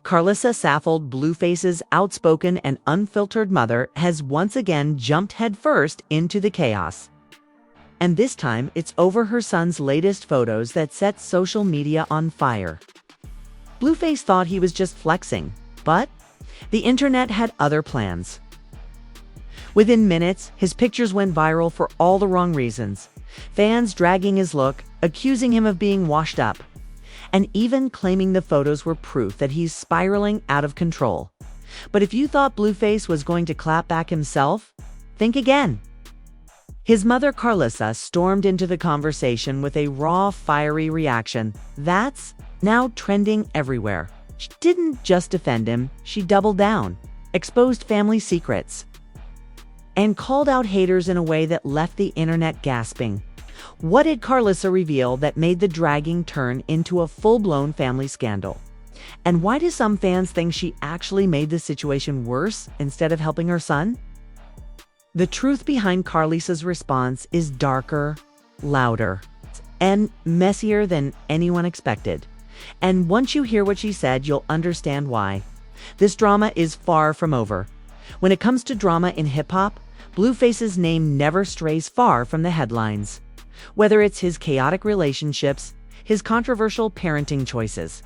Karlissa Saffold, Blueface's outspoken and unfiltered mother, has once again jumped headfirst into the chaos. And this time, it's over her son's latest photos that set social media on fire. Blueface thought he was just flexing, but the internet had other plans. Within minutes, his pictures went viral for all the wrong reasons. Fans dragging his look, accusing him of being washed up, and even claiming the photos were proof that he's spiraling out of control. But if you thought Blueface was going to clap back himself, think again. His mother Karlissa stormed into the conversation with a raw, fiery reaction that's now trending everywhere. She didn't just defend him, she doubled down, exposed family secrets, and called out haters in a way that left the internet gasping. What did Karlissa reveal that made the dragging turn into a full-blown family scandal? And why do some fans think she actually made the situation worse instead of helping her son? The truth behind Karlissa's response is darker, louder, and messier than anyone expected. And once you hear what she said, you'll understand why. This drama is far from over. When it comes to drama in hip-hop, Blueface's name never strays far from the headlines. Whether it's his chaotic relationships, his controversial parenting choices,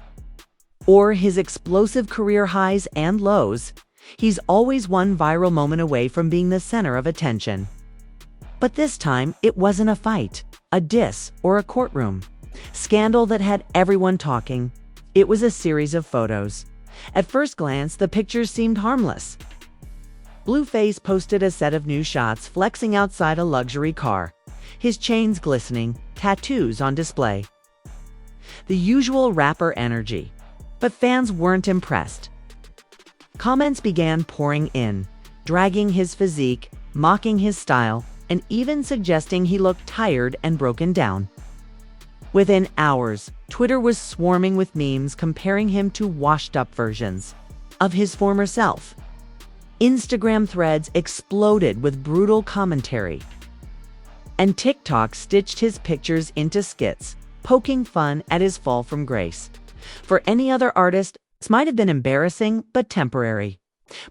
or his explosive career highs and lows, he's always one viral moment away from being the center of attention. But this time, it wasn't a fight, a diss, or a courtroom scandal that had everyone talking. It was a series of photos. At first glance, the pictures seemed harmless. Blueface posted a set of new shots flexing outside a luxury car, his chains glistening, tattoos on display. The usual rapper energy. But fans weren't impressed. Comments began pouring in, dragging his physique, mocking his style, and even suggesting he looked tired and broken down. Within hours, Twitter was swarming with memes comparing him to washed-up versions of his former self. Instagram threads exploded with brutal commentary, and TikTok stitched his pictures into skits, poking fun at his fall from grace. For any other artist, this might have been embarrassing but temporary.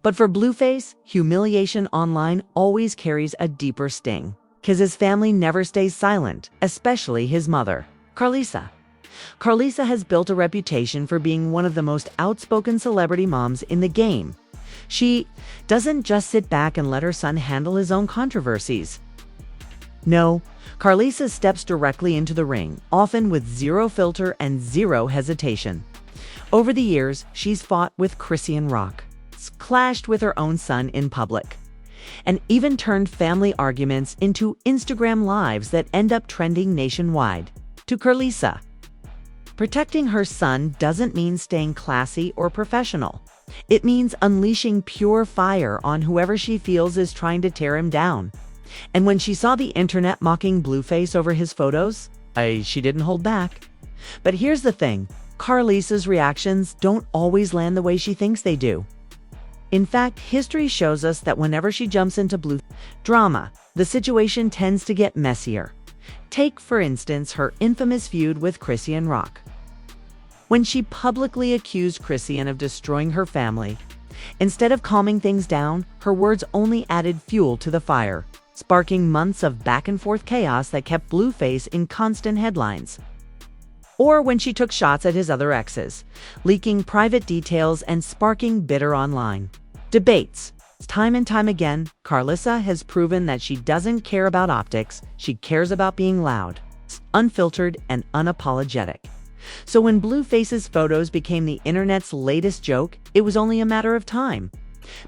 But for Blueface, humiliation online always carries a deeper sting, because his family never stays silent, especially his mother, Karlissa. Karlissa has built a reputation for being one of the most outspoken celebrity moms in the game. She doesn't just sit back and let her son handle his own controversies. No, Karlissa steps directly into the ring, often with zero filter and zero hesitation. Over the years, she's fought with Carissa, clashed with her own son in public, and even turned family arguments into Instagram lives that end up trending nationwide. To Karlissa, protecting her son doesn't mean staying classy or professional. It means unleashing pure fire on whoever she feels is trying to tear him down. And when she saw the internet mocking Blueface over his photos, she didn't hold back. But here's the thing, Karlissa's reactions don't always land the way she thinks they do. In fact, history shows us that whenever she jumps into blue drama, the situation tends to get messier. Take, for instance, her infamous feud with Carissa. When she publicly accused Carissa of destroying her family, instead of calming things down, her words only added fuel to the fire, sparking months of back-and-forth chaos that kept Blueface in constant headlines. Or when she took shots at his other exes, leaking private details and sparking bitter online debates. Time and time again, Karlissa has proven that she doesn't care about optics, she cares about being loud, unfiltered, and unapologetic. So when Blueface's photos became the internet's latest joke, it was only a matter of time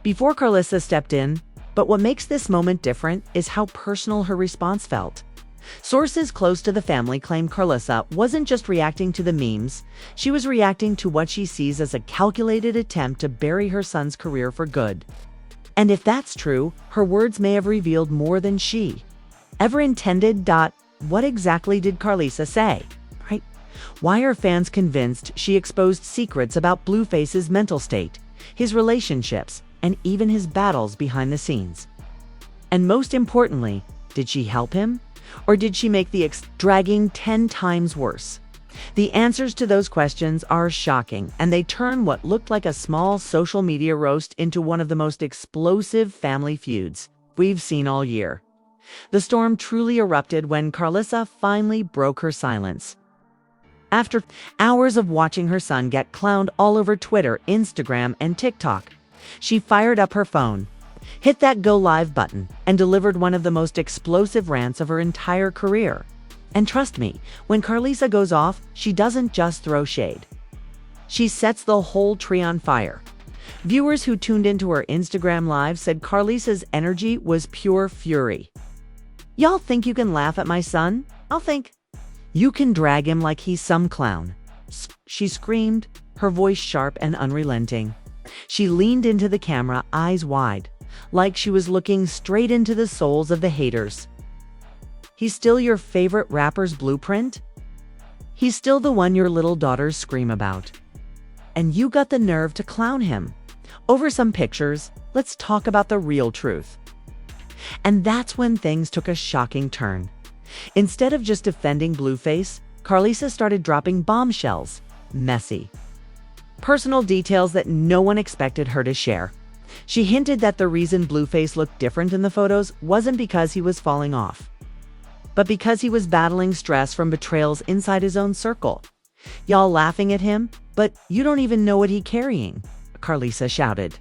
before Karlissa stepped in. But what makes this moment different is how personal her response felt. Sources close to the family claim Karlissa wasn't just reacting to the memes, she was reacting to what she sees as a calculated attempt to bury her son's career for good. And if that's true, her words may have revealed more than she ever intended. What exactly did Karlissa say? Right? Why are fans convinced she exposed secrets about Blueface's mental state, his relationships, and even his battles behind the scenes? And most importantly, did she help him? Or did she make the dragging 10 times worse? The answers to those questions are shocking, and they turn what looked like a small social media roast into one of the most explosive family feuds we've seen all year. The storm truly erupted when Karlissa finally broke her silence. After hours of watching her son get clowned all over Twitter, Instagram, and TikTok, she fired up her phone, hit that go live button, and delivered one of the most explosive rants of her entire career. And trust me, when Karlissa goes off, she doesn't just throw shade. She sets the whole tree on fire. Viewers who tuned into her Instagram live said Karlissa's energy was pure fury. "Y'all think you can laugh at my son? I'll think you can drag him like he's some clown," she screamed, her voice sharp and unrelenting. She leaned into the camera, eyes wide, like she was looking straight into the souls of the haters. "He's still your favorite rapper's blueprint? He's still the one your little daughters scream about. And you got the nerve to clown him over some pictures? Let's talk about the real truth." And that's when things took a shocking turn. Instead of just defending Blueface, Karlissa started dropping bombshells. Messy. Personal details that no one expected her to share. She hinted that the reason Blueface looked different in the photos wasn't because he was falling off, but because he was battling stress from betrayals inside his own circle. "Y'all laughing at him, but you don't even know what he's carrying," Karlissa shouted.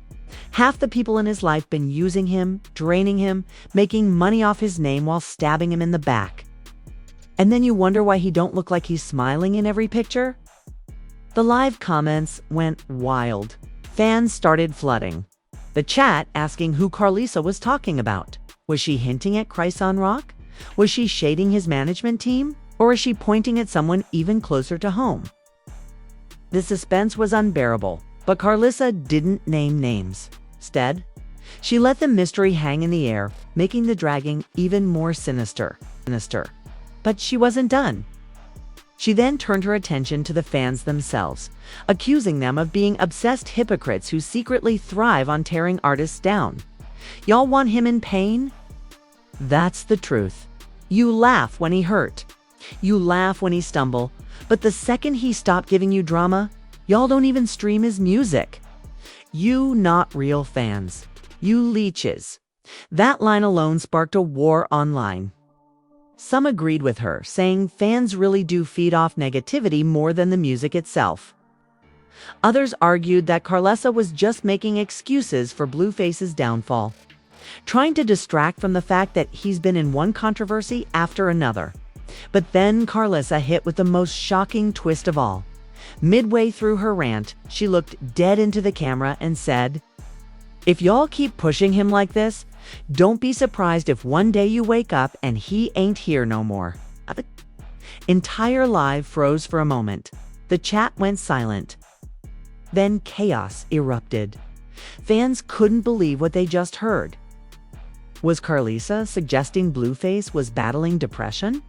"Half the people in his life been using him, draining him, making money off his name while stabbing him in the back. And then you wonder why he don't look like he's smiling in every picture?" The live comments went wild. Fans started flooding the chat, asking who Karlissa was talking about. Was she hinting at Carissa on Rock? Was she shading his management team? Or was she pointing at someone even closer to home? The suspense was unbearable, but Karlissa didn't name names. Instead, she let the mystery hang in the air, making the dragging even more sinister. But she wasn't done. She then turned her attention to the fans themselves, accusing them of being obsessed hypocrites who secretly thrive on tearing artists down. "Y'all want him in pain? That's the truth. You laugh when he hurt. You laugh when he stumble. But the second he stopped giving you drama, y'all don't even stream his music. You not real fans. You leeches." That line alone sparked a war online. Some agreed with her, saying fans really do feed off negativity more than the music itself. Others argued that Karlissa was just making excuses for Blueface's downfall, trying to distract from the fact that he's been in one controversy after another. But then Karlissa hit with the most shocking twist of all. Midway through her rant, she looked dead into the camera and said, "If y'all keep pushing him like this, don't be surprised if one day you wake up and he ain't here no more." The entire live froze for a moment. The chat went silent. Then chaos erupted. Fans couldn't believe what they just heard. Was Karlissa suggesting Blueface was battling depression?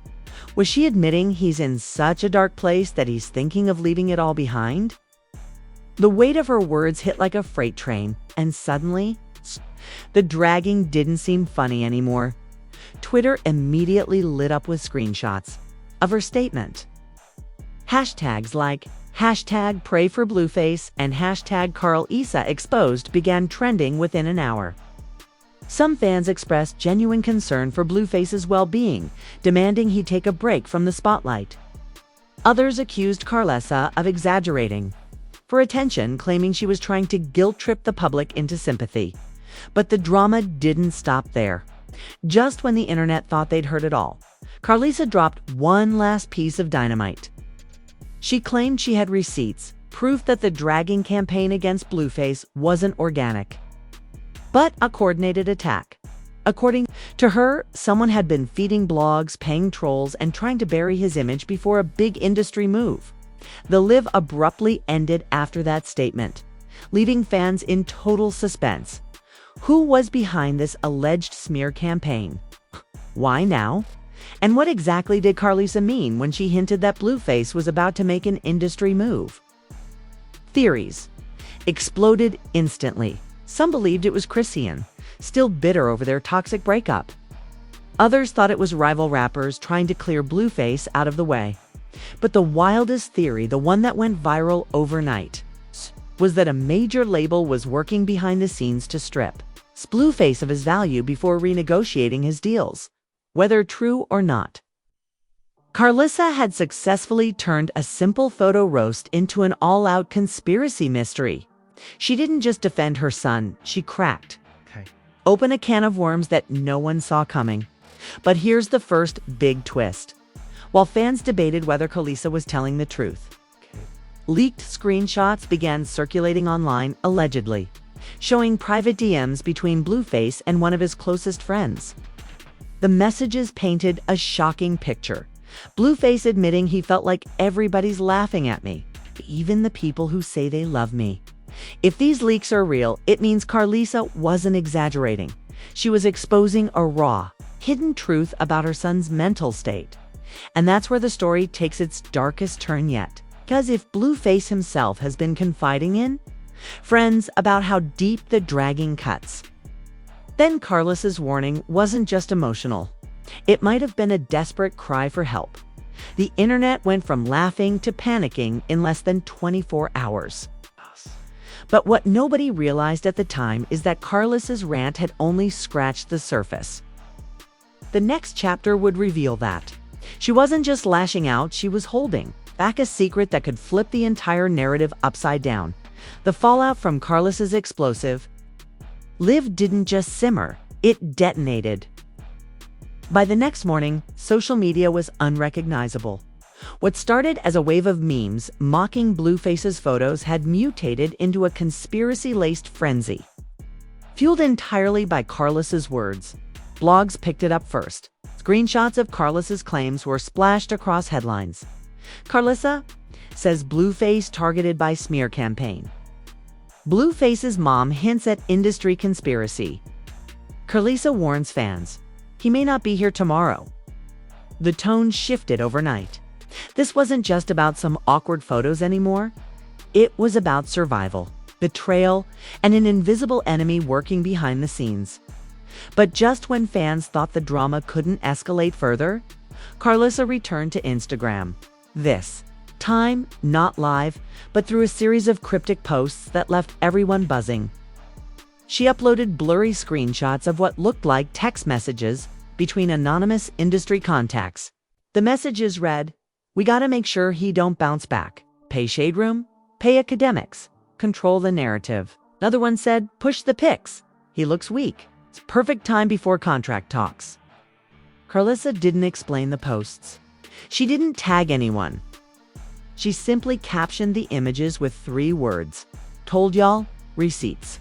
Was she admitting he's in such a dark place that he's thinking of leaving it all behind? The weight of her words hit like a freight train, and suddenly, the dragging didn't seem funny anymore. Twitter immediately lit up with screenshots of her statement. Hashtags like #Pray for Blueface and #Karlissa exposed began trending within an hour. Some fans expressed genuine concern for Blueface's well-being, demanding he take a break from the spotlight. Others accused Karlissa of exaggerating for attention, claiming she was trying to guilt-trip the public into sympathy. But the drama didn't stop there. Just when the internet thought they'd heard it all, Karlissa dropped one last piece of dynamite. She claimed she had receipts, proof that the dragging campaign against Blueface wasn't organic, but a coordinated attack. According to her, someone had been feeding blogs, paying trolls, and trying to bury his image before a big industry move. The live abruptly ended after that statement, leaving fans in total suspense. Who was behind this alleged smear campaign? Why now? And what exactly did Karlissa mean when she hinted that Blueface was about to make an industry move? Theories exploded instantly. Some believed it was Carissa, still bitter over their toxic breakup. Others thought it was rival rappers trying to clear Blueface out of the way. But the wildest theory, the one that went viral overnight, was that a major label was working behind the scenes to strip Blueface of his value before renegotiating his deals. Whether true or not, Karlissa had successfully turned a simple photo roast into an all-out conspiracy mystery. She didn't just defend her son, she cracked open a can of worms that no one saw coming. But here's the first big twist. While fans debated whether Karlissa was telling the truth, leaked screenshots began circulating online, allegedly, showing private DMs between Blueface and one of his closest friends. The messages painted a shocking picture. Blueface admitting he felt like everybody's laughing at me, even the people who say they love me. If these leaks are real, it means Karlissa wasn't exaggerating. She was exposing a raw, hidden truth about her son's mental state. And that's where the story takes its darkest turn yet. Because if Blueface himself has been confiding in friends about how deep the dragging cuts, then Karlissa's warning wasn't just emotional. It might have been a desperate cry for help. The internet went from laughing to panicking in less than 24 hours. But what nobody realized at the time is that Karlissa's rant had only scratched the surface. The next chapter would reveal that she wasn't just lashing out, she was holding back a secret that could flip the entire narrative upside down. The fallout from Karlissa's explosive live didn't just simmer, it detonated. By the next morning, social media was unrecognizable. What started as a wave of memes mocking Blueface's photos had mutated into a conspiracy-laced frenzy. Fueled entirely by Karlissa's words, blogs picked it up first. Screenshots of Karlissa's claims were splashed across headlines. Karlissa says Blueface targeted by smear campaign. Blueface's mom hints at industry conspiracy. Karlissa warns fans, he may not be here tomorrow. The tone shifted overnight. This wasn't just about some awkward photos anymore. It was about survival, betrayal, and an invisible enemy working behind the scenes. But just when fans thought the drama couldn't escalate further, Karlissa returned to Instagram. This time, not live, but through a series of cryptic posts that left everyone buzzing. She uploaded blurry screenshots of what looked like text messages between anonymous industry contacts. The messages read, "We gotta make sure he don't bounce back. Pay shade room, pay academics, control the narrative." Another one said, "Push the pics. He looks weak. It's perfect time before contract talks." Karlissa didn't explain the posts. She didn't tag anyone. She simply captioned the images with 3 words. Told y'all, receipts.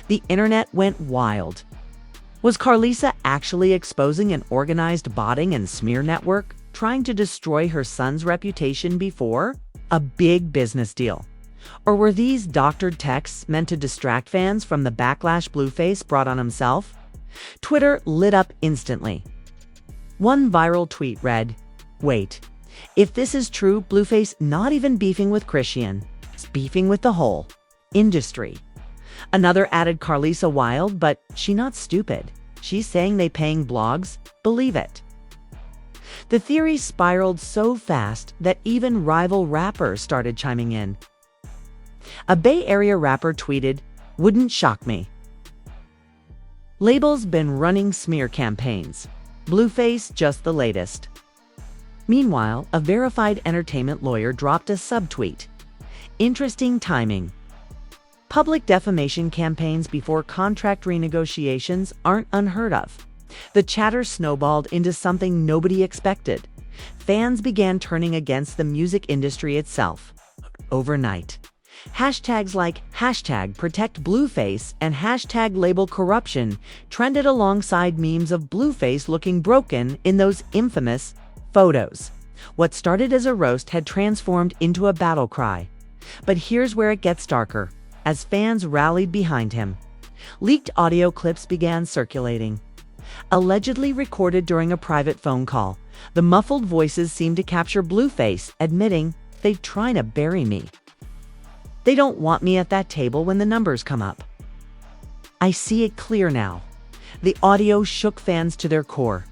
The internet went wild. Was Karlissa actually exposing an organized botting and smear network, trying to destroy her son's reputation before a big business deal? Or were these doctored texts meant to distract fans from the backlash Blueface brought on himself? Twitter lit up instantly. One viral tweet read, "Wait, if this is true, Blueface not even beefing with Christian, it's beefing with the whole industry." Another added, "Karlissa wild, but she not stupid. She's saying they paying blogs, believe it." The theory spiraled so fast that even rival rappers started chiming in. A Bay Area rapper tweeted, "Wouldn't shock me. Labels been running smear campaigns. Blueface just the latest." Meanwhile, a verified entertainment lawyer dropped a subtweet. Interesting timing. Public defamation campaigns before contract renegotiations aren't unheard of. The chatter snowballed into something nobody expected. Fans began turning against the music industry itself. Overnight. Hashtags like #ProtectBlueface and #LabelCorruption trended alongside memes of Blueface looking broken in those infamous photos. What started as a roast had transformed into a battle cry. But here's where it gets darker. As fans rallied behind him, leaked audio clips began circulating. Allegedly recorded during a private phone call, the muffled voices seemed to capture Blueface admitting, "They trying to bury me. They don't want me at that table when the numbers come up. I see it clear now." The audio shook fans to their core.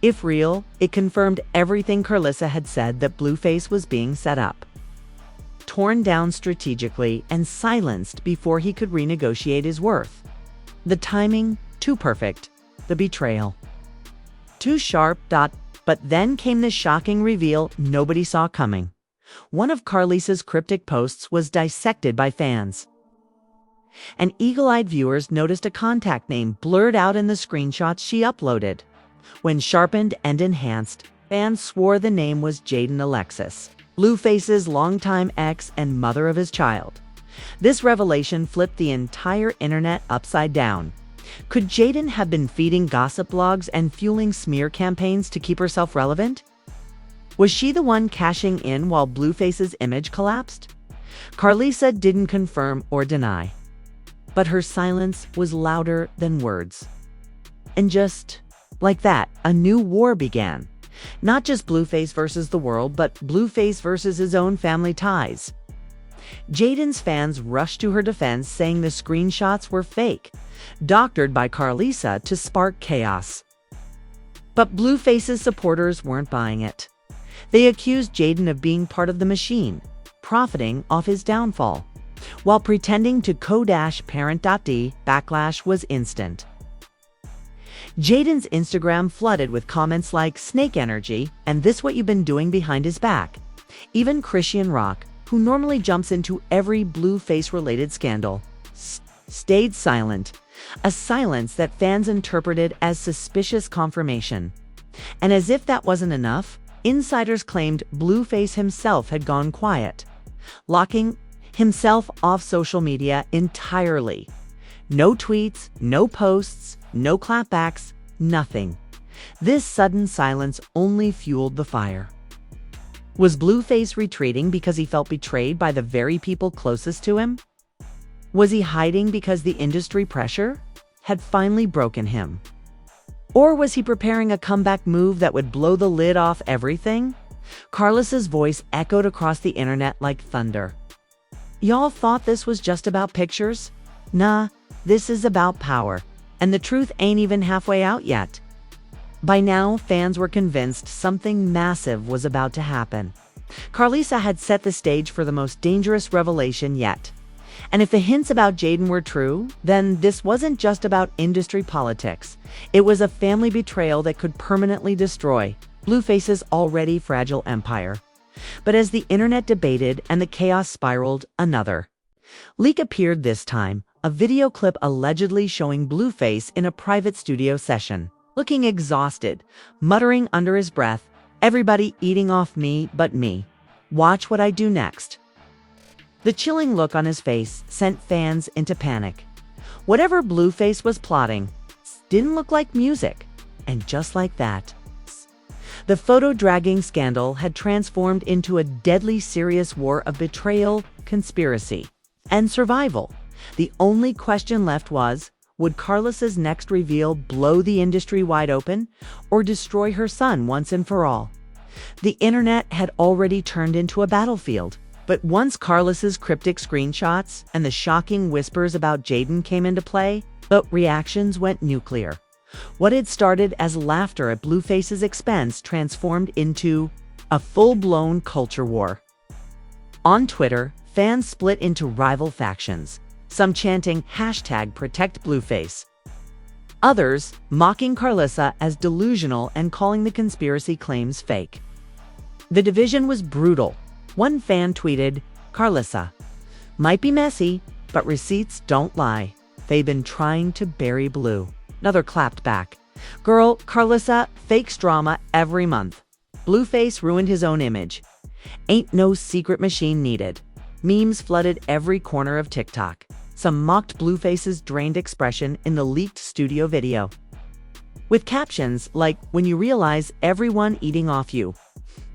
If real, it confirmed everything Karlissa had said, that Blueface was being set up, torn down strategically, and silenced before he could renegotiate his worth. The timing, too perfect. The betrayal, too sharp. But then came the shocking reveal nobody saw coming. One of Karlissa's cryptic posts was dissected by fans, and eagle-eyed viewers noticed a contact name blurred out in the screenshots she uploaded. When sharpened and enhanced, fans swore the name was Jaden Alexis, Blueface's longtime ex and mother of his child. This revelation flipped the entire internet upside down. Could Jaden have been feeding gossip blogs and fueling smear campaigns to keep herself relevant? Was she the one cashing in while Blueface's image collapsed? Karlissa didn't confirm or deny, but her silence was louder than words. And just like that, a new war began. Not just Blueface versus the world, but Blueface versus his own family ties. Jaden's fans rushed to her defense, saying the screenshots were fake, doctored by Karlissa to spark chaos. But Blueface's supporters weren't buying it. They accused Jaden of being part of the machine, profiting off his downfall, while pretending to co-parent.d. Backlash was instant. Jaden's Instagram flooded with comments like "snake energy" and "this what you've been doing behind his back." Even Christian Rock, who normally jumps into every Blueface-related scandal, stayed silent, a silence that fans interpreted as suspicious confirmation. And as if that wasn't enough, insiders claimed Blueface himself had gone quiet, locking himself off social media entirely. No tweets, no posts, no clapbacks, nothing. This sudden silence only fueled the fire. Was Blueface retreating because he felt betrayed by the very people closest to him? Was he hiding because the industry pressure had finally broken him? Or was he preparing a comeback move that would blow the lid off everything? Karlissa's voice echoed across the internet like thunder. Y'all thought this was just about pictures? Nah, this is about power. And the truth ain't even halfway out yet. By now, fans were convinced something massive was about to happen. Karlissa had set the stage for the most dangerous revelation yet. And if the hints about Jaden were true, then this wasn't just about industry politics. It was a family betrayal that could permanently destroy Blueface's already fragile empire. But as the internet debated and the chaos spiraled, another leak appeared this time, a video clip allegedly showing Blueface in a private studio session, looking exhausted, muttering under his breath, "Everybody eating off me but me. Watch what I do next." The chilling look on his face sent fans into panic. Whatever Blueface was plotting didn't look like music. And just like that, the photo-dragging scandal had transformed into a deadly serious war of betrayal, conspiracy, and survival. The only question left was, would Karlissa's next reveal blow the industry wide open or destroy her son once and for all? The internet had already turned into a battlefield. But once Karlissa's cryptic screenshots and the shocking whispers about Jaden came into play, the reactions went nuclear. What had started as laughter at Blueface's expense transformed into a full-blown culture war. On Twitter, fans split into rival factions, some chanting #ProtectBlueface, others mocking Karlissa as delusional and calling the conspiracy claims fake. The division was brutal. One fan tweeted, "Karlissa might be messy, but receipts don't lie. They've been trying to bury Blue." Another clapped back, "Girl, Karlissa fakes drama every month. Blueface ruined his own image. Ain't no secret machine needed." Memes flooded every corner of TikTok. Some mocked Blueface's drained expression in the leaked studio video, with captions like, "When you realize everyone eating off you,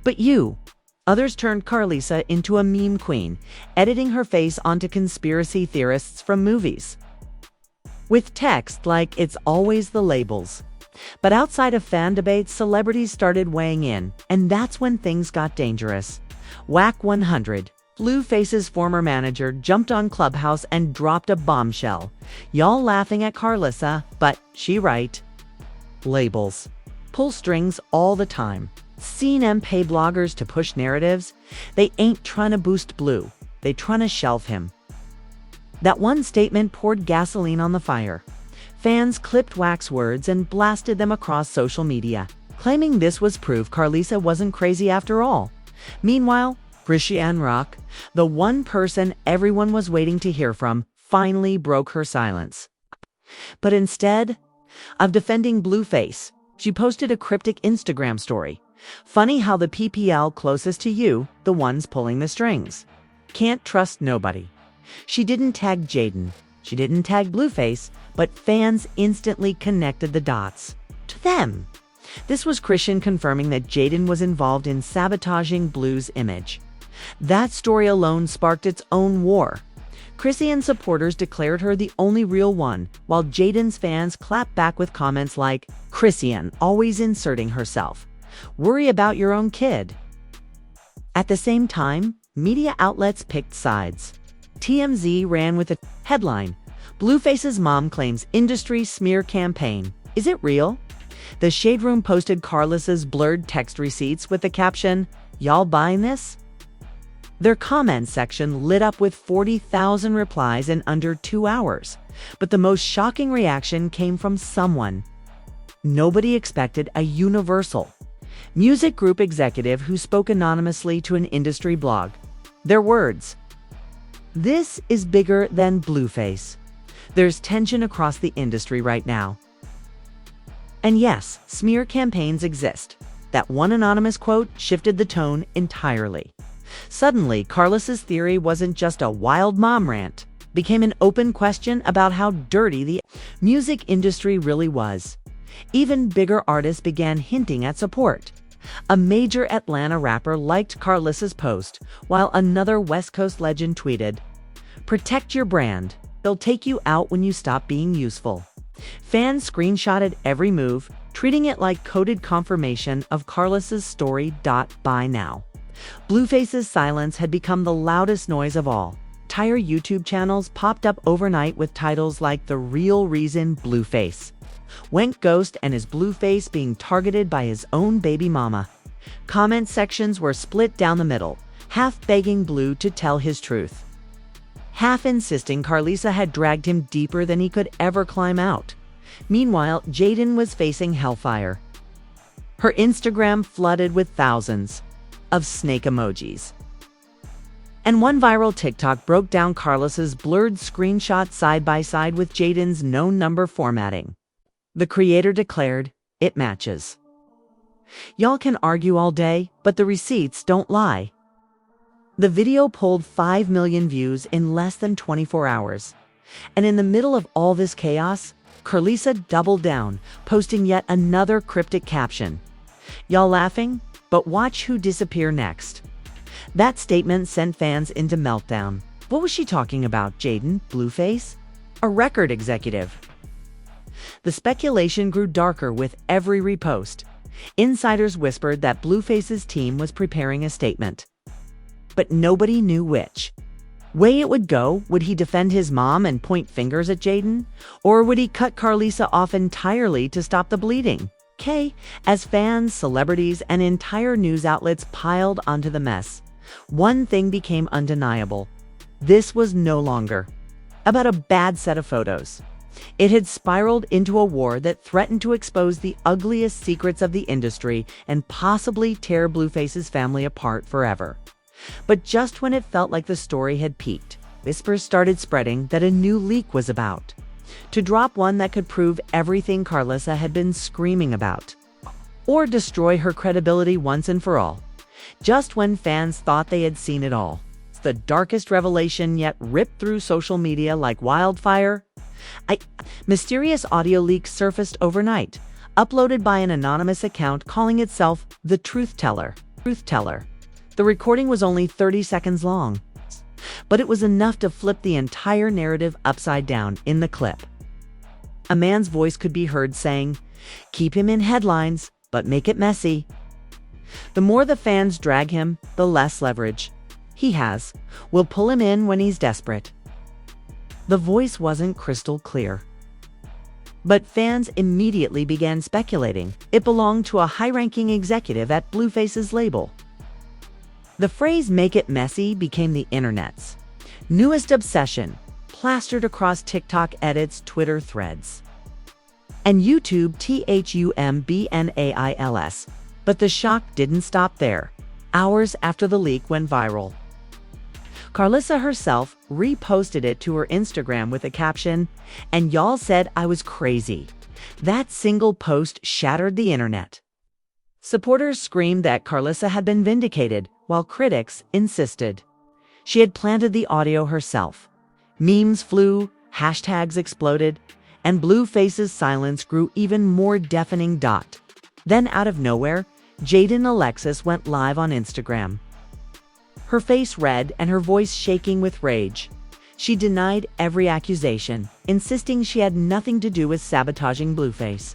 but you." Others turned Karlissa into a meme queen, editing her face onto conspiracy theorists from movies, with text like, "It's always the labels." But outside of fan debates, celebrities started weighing in, and that's when things got dangerous. Whack 100, Blueface's former manager, jumped on Clubhouse and dropped a bombshell. "Y'all laughing at Karlissa, but she right. Labels. pull strings all the time. Seen them pay bloggers to push narratives. They ain't trying to boost Blue. They trying to shelf him. That one statement poured gasoline on the fire. Fans clipped wax words and blasted them across social media, claiming this was proof Karlissa wasn't crazy after all. Meanwhile, Carissa, the one person everyone was waiting to hear from, finally broke her silence. But instead of defending Blueface, she posted a cryptic Instagram story. Funny how the PPL closest to you, the ones pulling the strings. Can't trust nobody. She didn't tag Jaden. She didn't tag Blueface, but fans instantly connected the dots. To them. This was Christian confirming that Jaden was involved in sabotaging Blue's image. That story alone sparked its own war. Carissa supporters declared her the only real one, while Jaden's fans clapped back with comments like, "Carissa always inserting herself. Worry about your own kid." At the same time, media outlets picked sides. TMZ ran with a headline, "Blueface's mom claims industry smear campaign. Is it real?" The Shade Room posted Karlissa's blurred text receipts with the caption, "Y'all buying this?" Their comment section lit up with 40,000 replies in under 2 hours. But the most shocking reaction came from someone nobody expected: a Universal music group executive who spoke anonymously to an industry blog. Their words: "This is bigger than Blueface. There's tension across the industry right now. And yes, smear campaigns exist." That one anonymous quote shifted the tone entirely. Suddenly, Karlissa's theory wasn't just a wild mom rant, became an open question about how dirty the music industry really was. Even bigger artists began hinting at support. A major Atlanta rapper liked Karlissa's post, while another West Coast legend tweeted, "Protect your brand. They'll take you out when you stop being useful." Fans screenshotted every move, treating it like coded confirmation of Karlissa's story. By now, Blueface's silence had become the loudest noise of all. Entire YouTube channels popped up overnight with titles like "The Real Reason Blueface Went Ghost and Is Blueface Being Targeted by His Own Baby Mama." Comment sections were split down the middle, half begging Blue to tell his truth, half insisting Karlissa had dragged him deeper than he could ever climb out. Meanwhile, Jaden was facing hellfire. Her Instagram flooded with thousands of snake emojis. And one viral TikTok broke down Karlissa's blurred screenshot side by side with Jaden's known number formatting. The creator declared, "It matches. Y'all can argue all day, but the receipts don't lie." The video pulled 5 million views in less than 24 hours. And in the middle of all this chaos, Karlissa doubled down, posting yet another cryptic caption. "Y'all laughing? But watch who disappear next." That statement sent fans into meltdown. What was she talking about, Jaden, Blueface? A record executive? The speculation grew darker with every repost. Insiders whispered that Blueface's team was preparing a statement, but nobody knew which way it would go. Would he defend his mom and point fingers at Jaden? Or would he cut Karlissa off entirely to stop the bleeding? As fans, celebrities, and entire news outlets piled onto the mess, one thing became undeniable. This was no longer about a bad set of photos. It had spiraled into a war that threatened to expose the ugliest secrets of the industry and possibly tear Blueface's family apart forever. But just when it felt like the story had peaked, whispers started spreading that a new leak was about to drop, one that could prove everything Karlissa had been screaming about, or destroy her credibility once and for all. Just when fans thought they had seen it all, the darkest revelation yet ripped through social media like wildfire. Mysterious audio leak surfaced overnight, uploaded by an anonymous account calling itself The Truth Teller. The recording was only 30 seconds long, but it was enough to flip the entire narrative upside down. In the clip, a man's voice could be heard saying, "Keep him in headlines, but make it messy. The more the fans drag him, the less leverage he has. We'll pull him in when he's desperate." The voice wasn't crystal clear, But fans immediately began speculating it belonged to a high-ranking executive at Blueface's label. The phrase "make it messy" became the internet's newest obsession, plastered across TikTok edits, Twitter threads, and YouTube thumbnails. But the shock didn't stop there. Hours after the leak went viral, Karlissa herself reposted it to her Instagram with a caption, "And y'all said I was crazy." That single post shattered the internet. Supporters screamed that Karlissa had been vindicated, while critics insisted she had planted the audio herself. Memes flew, hashtags exploded, and Blueface's silence grew even more deafening. Then out of nowhere, Jaden Alexis went live on Instagram. Her face red and her voice shaking with rage. She denied every accusation, insisting she had nothing to do with sabotaging Blueface.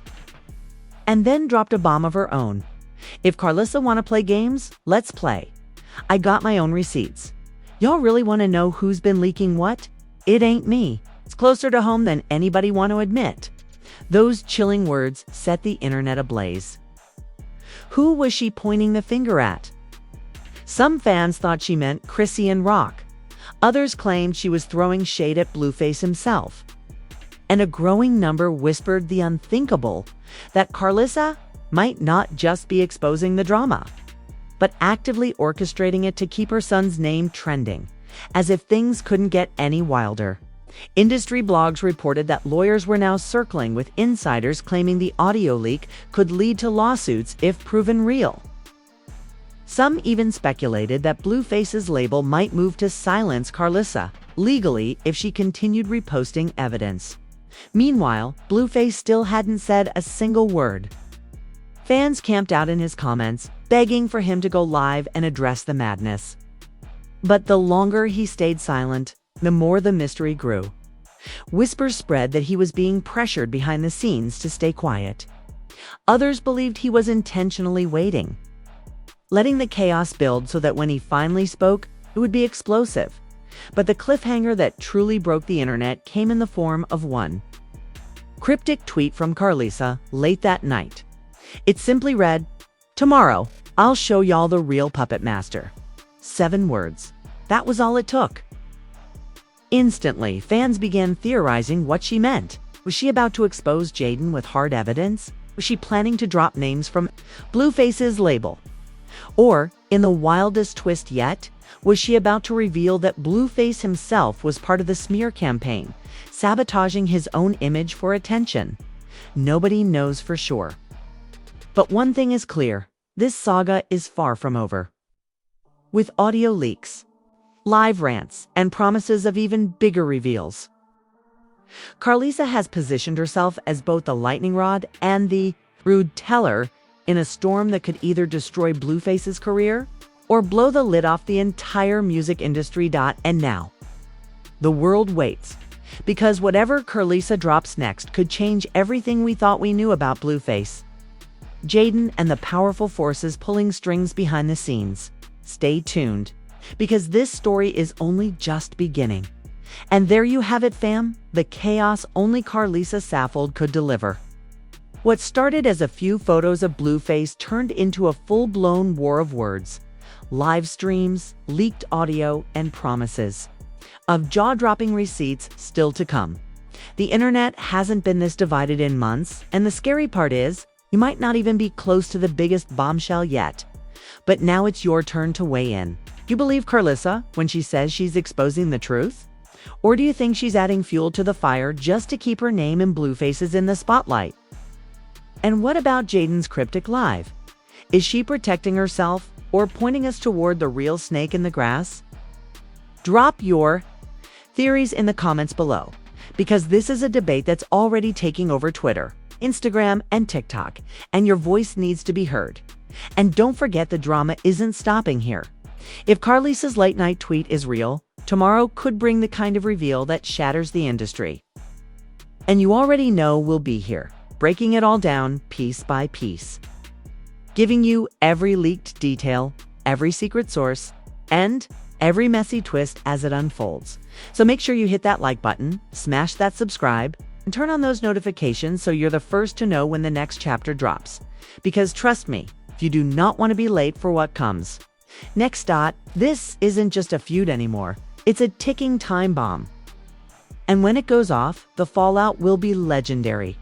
And then dropped a bomb of her own. "If Karlissa wanna play games, let's play. I got my own receipts. Y'all really wanna know who's been leaking what? It ain't me. It's closer to home than anybody want to admit." Those chilling words set the internet ablaze. Who was she pointing the finger at? Some fans thought she meant Carissa and Rock. Others claimed she was throwing shade at Blueface himself. And a growing number whispered the unthinkable, that Karlissa might not just be exposing the drama, but actively orchestrating it to keep her son's name trending, as if things couldn't get any wilder. Industry blogs reported that lawyers were now circling with insiders claiming the audio leak could lead to lawsuits if proven real. Some even speculated that Blueface's label might move to silence Karlissa legally if she continued reposting evidence. Meanwhile, Blueface still hadn't said a single word. Fans camped out in his comments, begging for him to go live and address the madness. But the longer he stayed silent, the more the mystery grew. Whispers spread that he was being pressured behind the scenes to stay quiet. Others believed he was intentionally waiting, letting the chaos build so that when he finally spoke, it would be explosive. But the cliffhanger that truly broke the internet came in the form of one cryptic tweet from Karlissa late that night. It simply read, "Tomorrow, I'll show y'all the real puppet master." 7 words. That was all it took. Instantly, fans began theorizing what she meant. Was she about to expose Jaden with hard evidence? Was she planning to drop names from Blueface's label? Or, in the wildest twist yet, was she about to reveal that Blueface himself was part of the smear campaign, sabotaging his own image for attention? Nobody knows for sure. But one thing is clear, this saga is far from over. With audio leaks, live rants, and promises of even bigger reveals, Karlissa has positioned herself as both the lightning rod and the rude teller in a storm that could either destroy Blueface's career or blow the lid off the entire music industry. And now, the world waits, because whatever Karlissa drops next could change everything we thought we knew about Blueface, Jaden, and the powerful forces pulling strings behind the scenes. Stay tuned, because this story is only just beginning. And there you have it, fam, the chaos only Karlissa Saffold could deliver. What started as a few photos of Blueface turned into a full-blown war of words, live streams, leaked audio, and promises of jaw-dropping receipts still to come. The internet hasn't been this divided in months, and the scary part is, you might not even be close to the biggest bombshell yet. But now it's your turn to weigh in. Do you believe Karlissa when she says she's exposing the truth? Or do you think she's adding fuel to the fire just to keep her name and Blueface's in the spotlight? And what about Jaden's cryptic live? Is she protecting herself or pointing us toward the real snake in the grass? Drop your theories in the comments below, because this is a debate that's already taking over Twitter, Instagram, and TikTok, and your voice needs to be heard. And don't forget, the drama isn't stopping here. If Karlissa's late night tweet is real, tomorrow could bring the kind of reveal that shatters the industry. And you already know we'll be here, breaking it all down piece by piece, giving you every leaked detail, every secret source, and every messy twist as it unfolds. So make sure you hit that like button, smash that subscribe, And turn on those notifications so you're the first to know when the next chapter drops. Because trust me, you do not want to be late for what comes. Next dot, this isn't just a feud anymore. It's a ticking time bomb. And when it goes off, the fallout will be legendary.